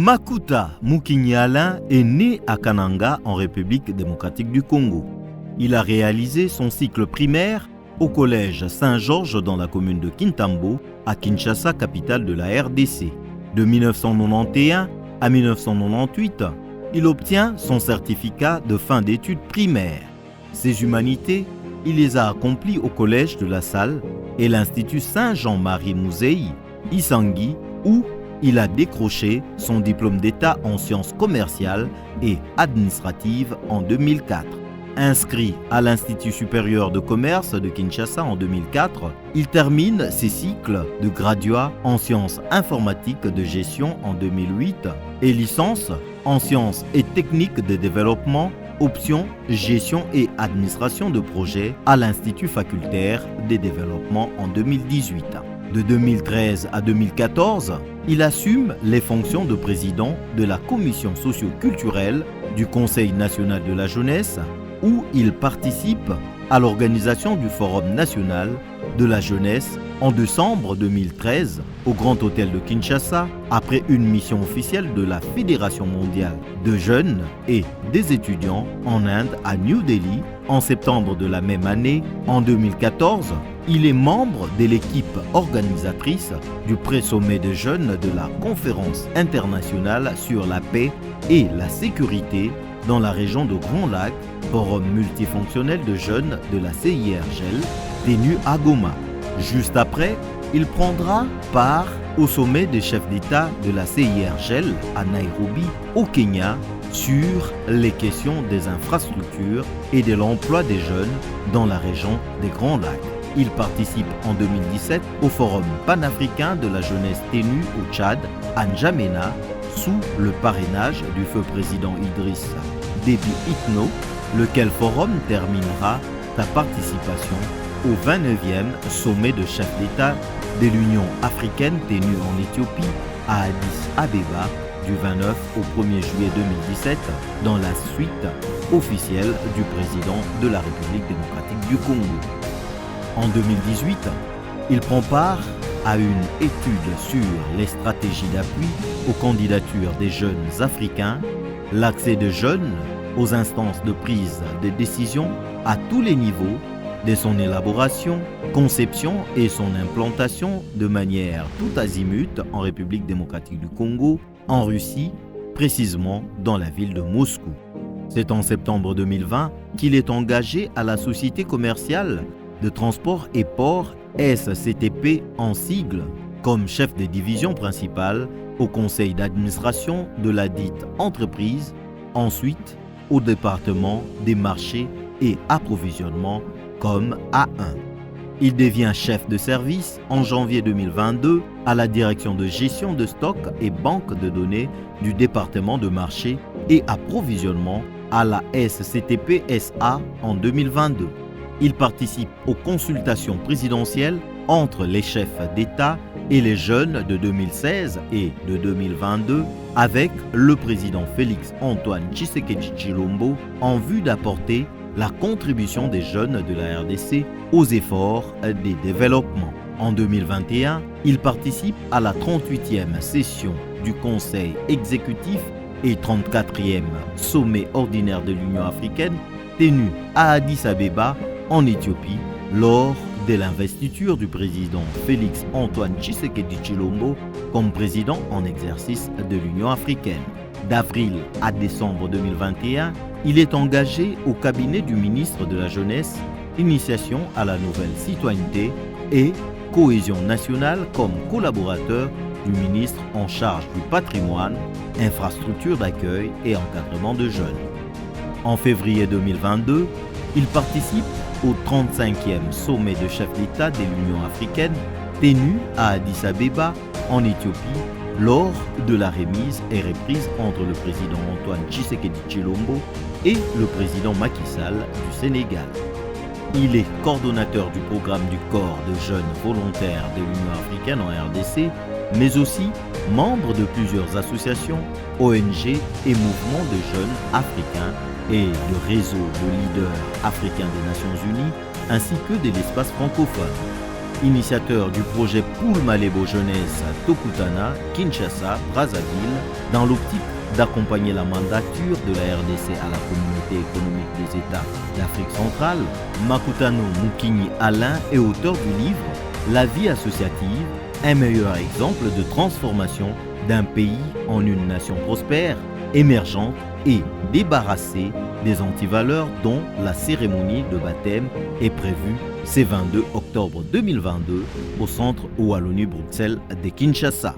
Makuta Mukinyala est né à Kananga en République démocratique du Congo. Il a réalisé son cycle primaire au collège Saint-Georges dans la commune de Kintambo, à Kinshasa, capitale de la RDC. De 1991 à 1998, il obtient son certificat de fin d'études primaires. Ses humanités, il les a accomplies au collège de La Salle et l'Institut Saint-Jean-Marie Musei, Isangi, où il a décroché son diplôme d'État en sciences commerciales et administratives en 2004. Inscrit à l'Institut supérieur de commerce de Kinshasa en 2004, il termine ses cycles de graduat en sciences informatiques de gestion en 2008 et licence en sciences et techniques de développement, option gestion et administration de projets à l'Institut facultaire des développements en 2018. De 2013 à 2014, il assume les fonctions de président de la commission socio-culturelle du Conseil national de la jeunesse, où il participe à l'organisation du Forum national de la jeunesse en décembre 2013 au Grand Hôtel de Kinshasa, après une mission officielle de la Fédération mondiale de jeunes et des étudiants en Inde à New Delhi en septembre de la même année. En 2014, il est membre de l'équipe organisatrice du pré-sommet de jeunes de la Conférence internationale sur la paix et la sécurité dans la région de Grand Lac, forum multifonctionnel de jeunes de la CIRGL, tenu à Goma. Juste après, il prendra part au sommet des chefs d'État de la CIRGL à Nairobi, au Kenya, sur les questions des infrastructures et de l'emploi des jeunes dans la région des Grands Lacs. Il participe en 2017 au Forum panafricain de la jeunesse tenu au Tchad, à N'Djamena, sous le parrainage du feu président Idriss Déby Itno, lequel forum terminera sa participation au 29e sommet de chefs d'État de l'Union africaine tenu en Éthiopie à Addis Abeba du 29 au 1er juillet 2017 dans la suite officielle du président de la République démocratique du Congo. En 2018, il prend part à une étude sur les stratégies d'appui aux candidatures des jeunes africains, l'accès des jeunes aux instances de prise de décision à tous les niveaux, de son élaboration, conception et son implantation de manière tout azimut en République démocratique du Congo, en Russie, précisément dans la ville de Moscou. C'est en septembre 2020 qu'il est engagé à la société commerciale de transport et port SCTP en sigle, comme chef de division principale au conseil d'administration de la dite entreprise, ensuite au département des marchés et approvisionnement comme A1. Il devient chef de service en janvier 2022 à la direction de gestion de stock et banque de données du département de marché et approvisionnement à la SCTP SA en 2022. Il participe aux consultations présidentielles entre les chefs d'État et les jeunes de 2016 et de 2022 avec le président Félix-Antoine Tshisekedi Tshilombo en vue d'apporter la contribution des jeunes de la RDC aux efforts des développements. En 2021, il participe à la 38e session du Conseil exécutif et 34e sommet ordinaire de l'Union africaine tenu à Addis Abeba en Éthiopie lors de l'investiture du président Félix-Antoine Tshisekedi Tshilombo comme président en exercice de l'Union africaine. D'avril à décembre 2021, il est engagé au cabinet du ministre de la Jeunesse, Initiation à la nouvelle citoyenneté et Cohésion nationale comme collaborateur du ministre en charge du patrimoine, infrastructure d'accueil et encadrement de jeunes. En février 2022, il participe au 35e sommet de chefs d'État de l'Union africaine tenu à Addis Abeba en Éthiopie lors de la remise et reprise entre le président Antoine Tshisekedi Tshilombo et le président Macky Sall du Sénégal. Il est coordonnateur du programme du corps de jeunes volontaires de l'Union africaine en RDC, mais aussi membre de plusieurs associations, ONG et mouvements de jeunes africains et le réseau de leaders africains des Nations Unies, ainsi que de l'espace francophone. initiateur du projet Poul Malebo Jeunesse Tokutana, Kinshasa, Brazzaville, dans l'optique d'accompagner la mandature de la RDC à la Communauté économique des États d'Afrique centrale, Makutano Mukinyi Alain est auteur du livre « La vie associative, un meilleur exemple de transformation d'un pays en une nation prospère, émergente et débarrassée des antivaleurs dont la cérémonie de baptême est prévue ce 22 octobre 2022 au centre Oualoni Bruxelles de Kinshasa.